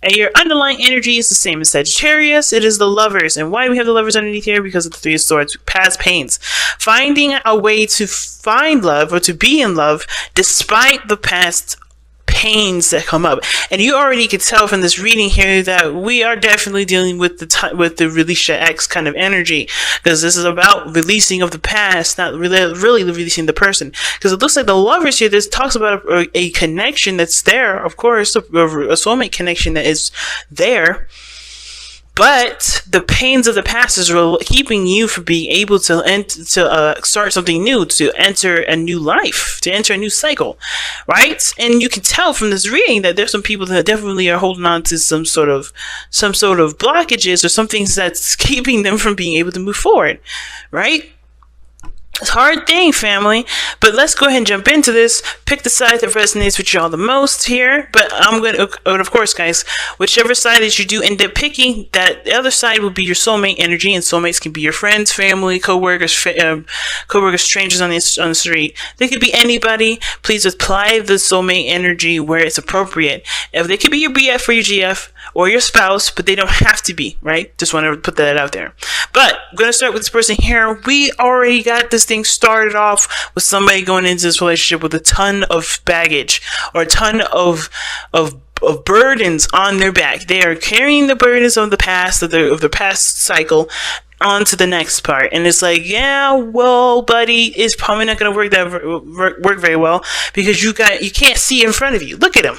And your underlying energy is the same as Sagittarius. It is the Lovers. And why do we have the Lovers underneath here? Because of the Three of Swords, past pains. Finding a way to find love or to be in love despite the past pains that come up. And you already can tell from this reading here that we are definitely dealing with the Release Your Ex kind of energy, because this is about releasing of the past, not really releasing the person. Because it looks like the Lovers here, this talks about a connection that's there, of course, a soulmate connection that is there. But the pains of the past is keeping you from being able to start something new, to enter a new life, to enter a new cycle, right? And you can tell from this reading that there's some people that definitely are holding on to some sort of blockages or some things that's keeping them from being able to move forward, right? It's a hard thing, family, but let's go ahead and jump into this. Pick the side that resonates with y'all the most here, but of course, guys, whichever side that you do end up picking, that the other side will be your soulmate energy, and soulmates can be your friends, family, co-workers, strangers on the street. They could be anybody. Please apply the soulmate energy where it's appropriate. If they could be your BF or your GF, or your spouse, but they don't have to be, right? Just want to put that out there. But I'm going to start with this person here. We already got this thing started off with somebody going into this relationship with a ton of baggage or a ton of burdens on their back. They are carrying the burdens of the past, of the past cycle, onto the next part. And it's like, yeah, well, buddy, it's probably not going to work very well because you can't see in front of you. Look at him.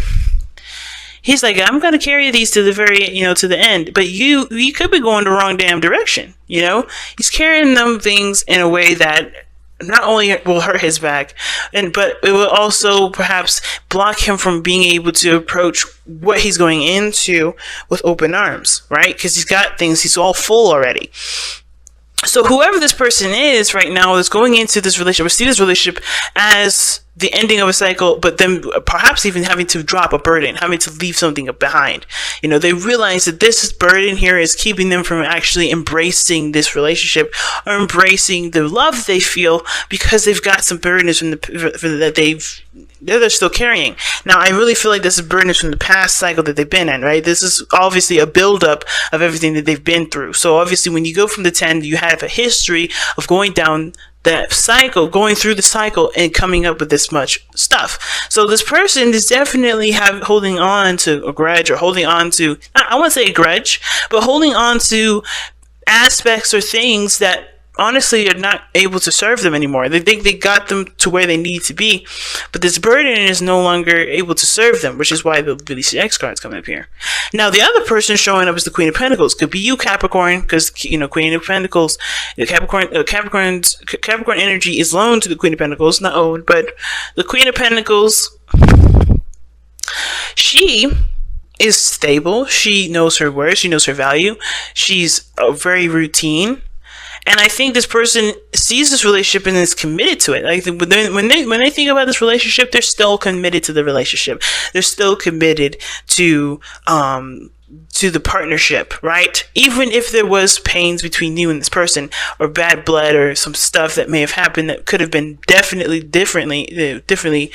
He's like, I'm going to carry these to the very, to the end. But you could be going the wrong damn direction, He's carrying them things in a way that not only will hurt his back, but it will also perhaps block him from being able to approach what he's going into with open arms, right? Because he's got things, he's all full already. So whoever this person is right now is going into this relationship, or see this relationship as the ending of a cycle, but then perhaps even having to drop a burden, having to leave something behind. They realize that this burden here is keeping them from actually embracing this relationship or embracing the love they feel because they've got some burdens that they're still carrying. Now, I really feel like this is burdens from the past cycle that they've been in, right? This is obviously a buildup of everything that they've been through. So obviously when you go from the 10, you have a history of going down that cycle, going through the cycle and coming up with this much stuff. So this person is definitely holding on to a grudge, or holding on to, I wouldn't say a grudge, but holding on to aspects or things that honestly are not able to serve them anymore. They think they got them to where they need to be, but this burden is no longer able to serve them, which is why the Release Your Ex cards come up here. Now, the other person showing up is the Queen of Pentacles. Could be you, Capricorn, because, Queen of Pentacles, Capricorn energy is loaned to the Queen of Pentacles, not owed, but the Queen of Pentacles, she is stable. She knows her worth. She knows her value. She's very routine. And I think this person sees this relationship and is committed to it. Like when they think about this relationship, they're still committed to the relationship. They're still committed to the partnership, right? Even if there was pains between you and this person, or bad blood, or some stuff that may have happened that could have been definitely differently,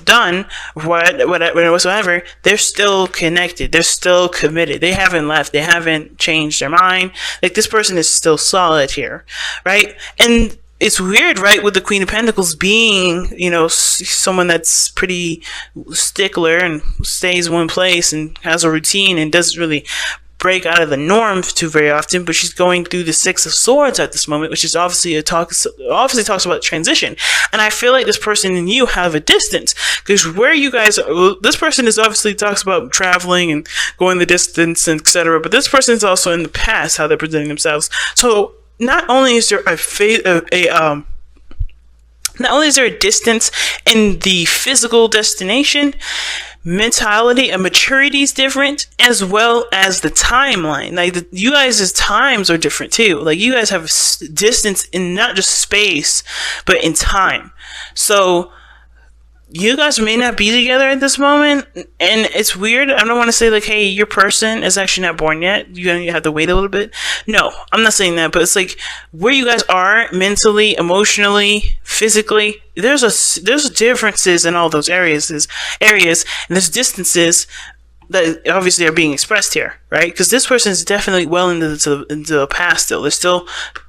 done, whatsoever, they're still connected. They're still committed. They haven't left. They haven't changed their mind. Like, this person is still solid here, right? And it's weird, right, with the Queen of Pentacles being, someone that's pretty stickler and stays in one place and has a routine and doesn't really break out of the norm too very often, but she's going through the Six of Swords at this moment, which is obviously talks about transition. And I feel like this person and you have a distance, because where you guys are, this person is obviously talks about traveling and going the distance and etc., but this person is also in the past, how they're presenting themselves. So not only is there a distance in the physical destination, mentality and maturity is different, as well as the timeline. Like, you guys' times are different too. Like, you guys have distance in not just space, but in time. So you guys may not be together at this moment, and it's weird. I don't want to say like, hey, your person is actually not born yet, you have to wait a little bit. No, I'm not saying that, but it's like where you guys are mentally, emotionally, physically, there's differences in all those areas, and there's distances that obviously are being expressed here, right? Because this person is definitely well into the past still. They're still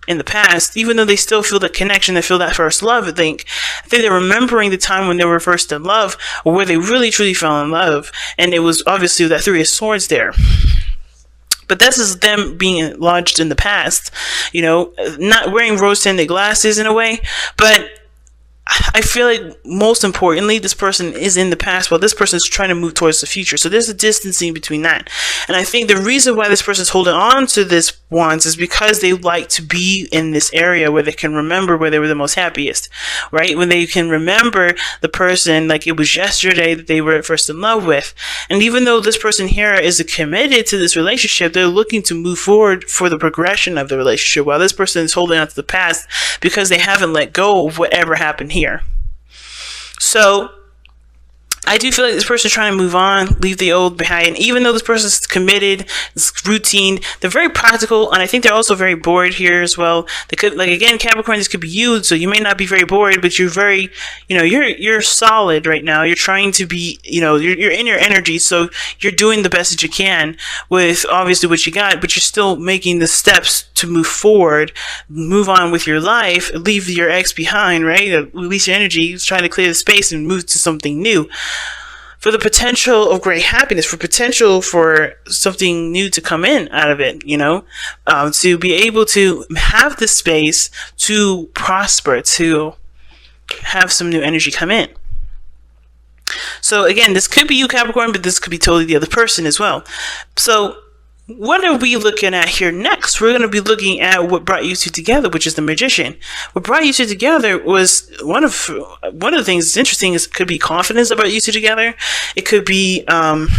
in the past, even though they still feel the connection, they feel that first love. I think they're remembering the time when they were first in love, or where they really truly fell in love, and it was obviously that Three of Swords there. But this is them being lodged in the past, not wearing rose-tinted glasses in a way, but I feel like most importantly, this person is in the past while this person is trying to move towards the future. So there's a distancing between that. And I think the reason why this person is holding on to this wands is because they like to be in this area where they can remember where they were the most happiest, right? When they can remember the person like it was yesterday that they were first in love with. And even though this person here is committed to this relationship, they're looking to move forward for the progression of the relationship, while this person is holding on to the past because they haven't let go of whatever happened here. So I do feel like this person is trying to move on, leave the old behind. Even though this person is committed, it's routine, they're very practical, and I think they're also very bored here as well. They could, like, again, Capricorn, this could be you, so you may not be very bored, but you're very, you're solid right now. You're trying to be, you're in your energy, so you're doing the best that you can with obviously what you got, but you're still making the steps to move forward, move on with your life, leave your ex behind, right? Release your energy, trying to clear the space and move to something new. For the potential of great happiness, for potential for something new to come in out of it, to be able to have the space to prosper, to have some new energy come in. So again, this could be you, Capricorn, but this could be totally the other person as well. So what are we looking at here next? We're going to be looking at what brought you two together, which is the Magician. What brought you two together was one of the things that's interesting is it could be confidence that brought you two together. It could be, it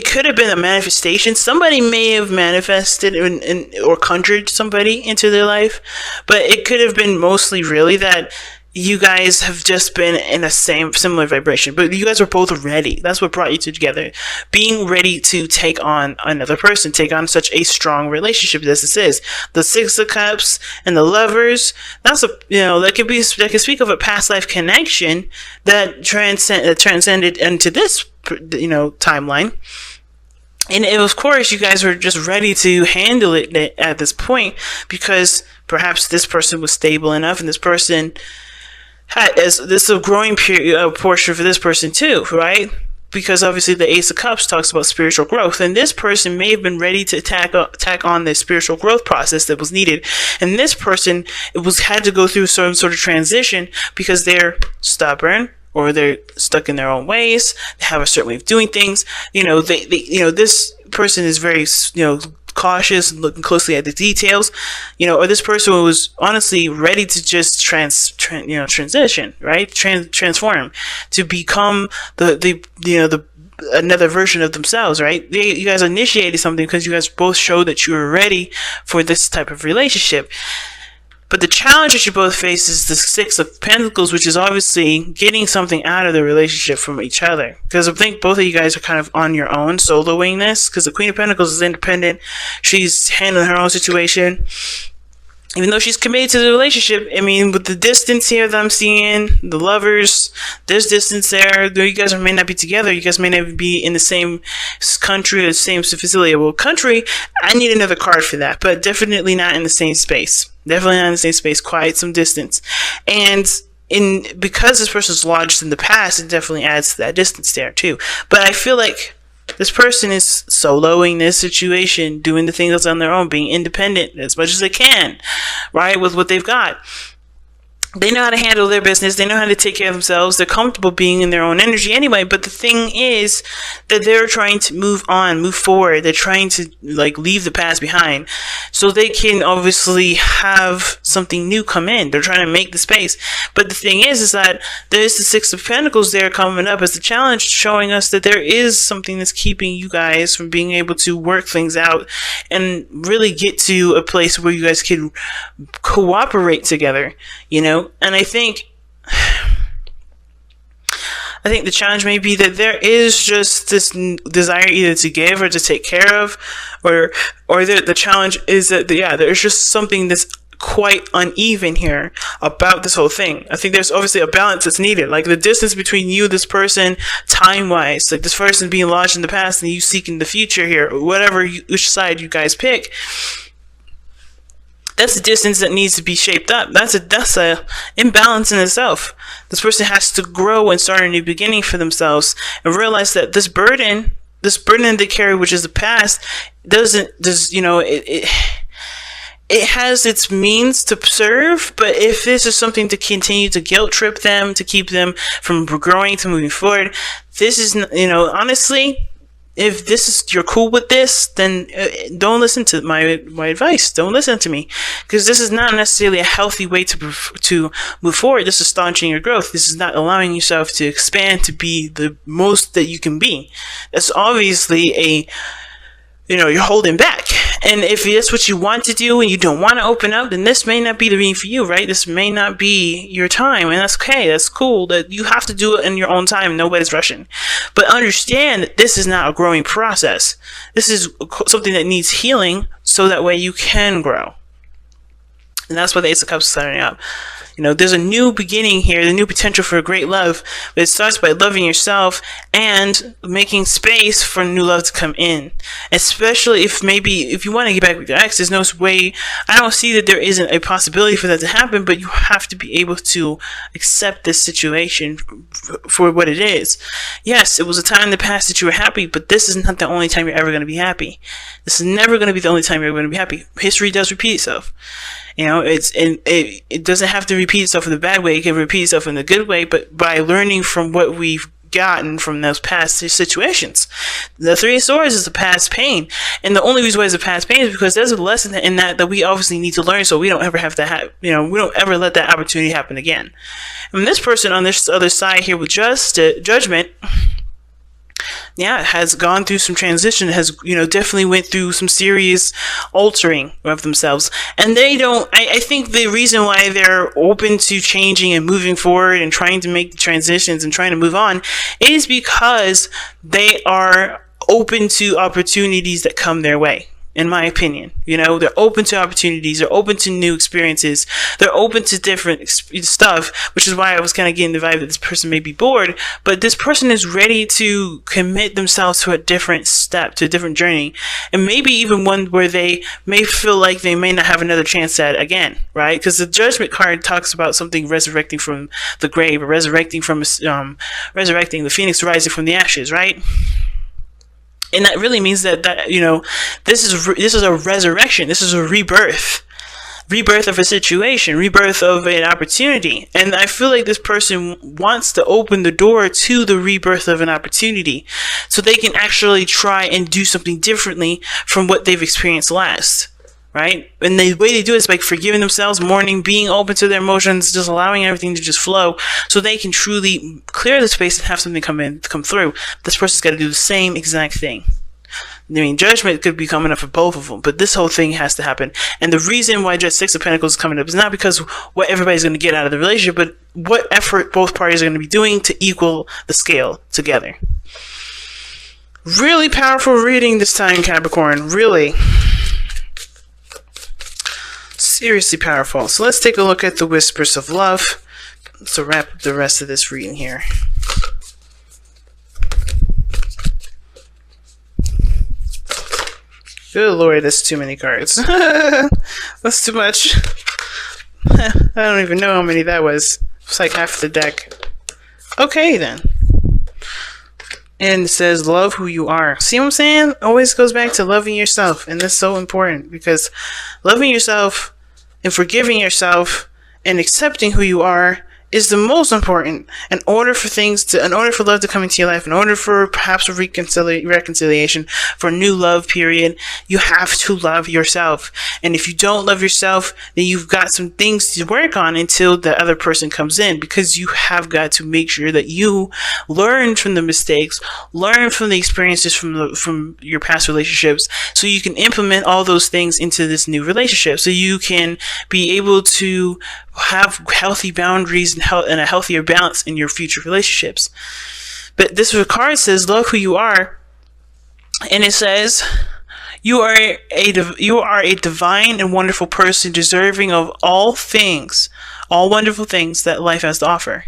could have been a manifestation. Somebody may have manifested or conjured somebody into their life, but it could have been mostly really that you guys have just been in a similar vibration, but you guys were both ready. That's what brought you two together. Being ready to take on another person, take on such a strong relationship as this is. The Six of Cups and the Lovers, that's that can speak of a past life connection that transcended into this, timeline. And of course, you guys were just ready to handle it at this point because perhaps this person was stable enough, and this person this is a growing portion for this person too, right? Because obviously the Ace of Cups talks about spiritual growth, and this person may have been ready to tack on the spiritual growth process that was needed, and this person had to go through some sort of transition because they're stubborn, or they're stuck in their own ways. They have a certain way of doing things. This person is very cautious and looking closely at the details, or this person was honestly ready to just transition, right? Transform to become the another version of themselves, right? You guys initiated something because you guys both showed that you were ready for this type of relationship. But the challenge that you both face is the Six of Pentacles, which is obviously getting something out of the relationship from each other. Because I think both of you guys are kind of on your own, soloing this. Because the Queen of Pentacles is independent. She's handling her own situation. Even though she's committed to the relationship, I mean, with the distance here that I'm seeing, the Lovers, there's distance there. Though you guys may not be together, you guys may not be in the same country or the same facility. Well, country, I need another card for that, but definitely not in the same space. Definitely not in the same space, quite some distance. And because this person's lodged in the past, it definitely adds to that distance there too. But I feel like this person is soloing this situation, doing the things that's on their own, being independent as much as they can, right, with what they've got. They know how to handle their business. They know how to take care of themselves. They're comfortable being in their own energy anyway. But the thing is that they're trying to move on, move forward. They're trying to leave the past behind so they can obviously have something new come in. They're trying to make the space. But the thing is that there's the Six of Pentacles there coming up as the challenge, showing us that there is something that's keeping you guys from being able to work things out and really get to a place where you guys can cooperate together, And I think the challenge may be that there is just this desire either to give or to take care of, or the challenge is that there's just something that's quite uneven here about this whole thing. I think there's obviously a balance that's needed. Like the distance between you, this person, time-wise, like this person being launched in the past and you seeking the future here, whatever which side you guys pick. That's the distance that needs to be shaped up. That's a imbalance in itself. This person has to grow and start a new beginning for themselves and realize that this burden they carry, which is the past, it has its means to serve, but if this is something to continue to guilt trip them, to keep them from growing, to moving forward, this is, honestly, if you're cool with this, then don't listen to my advice. Don't listen to me, because this is not necessarily a healthy way to move forward. This is staunching your growth. This is not allowing yourself to expand to be the most that you can be. That's obviously you're holding back. And if that's what you want to do and you don't want to open up, then this may not be the mean for you, right? This may not be your time, and that's okay. That's cool. That you have to do it in your own time. Nobody's rushing. But understand that this is not a growing process. This is something that needs healing so that way you can grow. And that's what the Ace of Cups is setting up. There's a new beginning here, the new potential for a great love, but it starts by loving yourself and making space for new love to come in. Especially if you want to get back with your ex, there's no way, I don't see that there isn't a possibility for that to happen, but you have to be able to accept this situation for what it is. Yes, it was a time in the past that you were happy, but this is not the only time you're ever going to be happy. This is never going to be the only time you're going to be happy. History does repeat itself. It doesn't have to repeat itself in the bad way. It can repeat itself in the good way, but by learning from what we've gotten from those past situations. The Three of Swords is the past pain, and the only reason why it's a past pain is because there's a lesson in that we obviously need to learn, so we don't ever have to we don't ever let that opportunity happen again. And this person on this other side here with judgment, has gone through some transition, has, definitely went through some serious altering of themselves. And I think the reason why they're open to changing and moving forward and trying to make the transitions and trying to move on is because they are open to opportunities that come their way. In my opinion, they're open to opportunities, they're open to new experiences, they're open to different stuff, which is why I was kind of getting the vibe that this person may be bored, but this person is ready to commit themselves to a different step, to a different journey, and maybe even one where they may feel like they may not have another chance at again, right? Because the Judgment card talks about something resurrecting from the grave, or resurrecting the phoenix rising from the ashes, right? And that really means that this is a resurrection. This is a rebirth of a situation, rebirth of an opportunity. And I feel like this person wants to open the door to the rebirth of an opportunity so they can actually try and do something differently from what they've experienced last. Right? And the way they do it is by forgiving themselves, mourning, being open to their emotions, just allowing everything to just flow so they can truly clear the space and have something come through. This person's got to do the same exact thing. Judgment could be coming up for both of them, but this whole thing has to happen. And the reason why just Six of Pentacles is coming up is not because what everybody's going to get out of the relationship, but what effort both parties are going to be doing to equal the scale together. Really powerful reading this time, Capricorn. Really. Seriously powerful. So let's take a look at the Whispers of Love to wrap up the rest of this reading here. Good Lord, that's too many cards. That's too much. I don't even know how many that was. It's like half the deck. Okay, then. And it says, love who you are. See what I'm saying? Always goes back to loving yourself. And that's so important, because loving yourself and forgiving yourself and accepting who you are is the most important in order for love to come into your life, in order for perhaps a reconciliation, for a new love period. You have to love yourself. And if you don't love yourself, then you've got some things to work on until the other person comes in, because you have got to make sure that you learn from the mistakes, learn from the experiences from your past relationships, so you can implement all those things into this new relationship, so you can be able to have healthy boundaries and a healthier balance in your future relationships. But this card says, love who you are. And it says, You are a divine and wonderful person, deserving of all things, all wonderful things that life has to offer.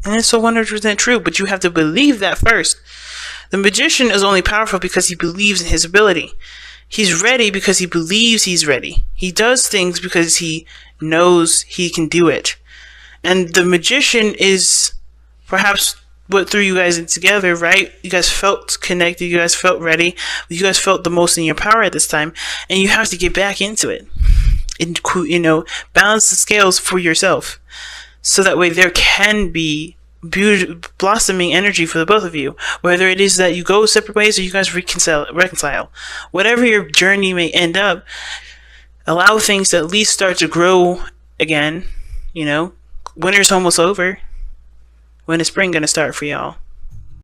And it's so 100% true, but you have to believe that first. The magician is only powerful because he believes in his ability. He's ready because he believes he's ready. He does things because he knows he can do it. And the magician is perhaps what threw you guys in together, right? You guys felt connected. You guys felt ready. You guys felt the most in your power at this time. And you have to get back into it. And, balance the scales for yourself. So that way there can be blossoming energy for the both of you. Whether it is that you go separate ways or you guys reconcile. Whatever your journey may end up, allow things to at least start to grow again. Winter's almost over. When is spring gonna start for y'all?